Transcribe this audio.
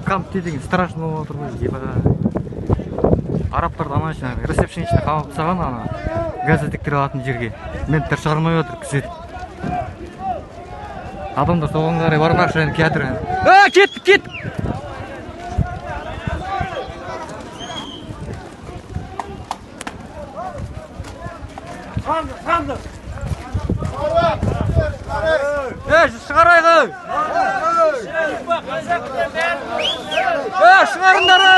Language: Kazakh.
кампте деген страшно болып отыр ғой ебаға. Арабтарды ана үшін ресепшн ішіне қамап тастаған ана газеттіктер алатын жерге. Менттер шығармай отыр күзетіп. Адамдар соған қарай бармақшы енді келатыр. Кеттік! Қамды! Шығарайғы! Шығарыңдары!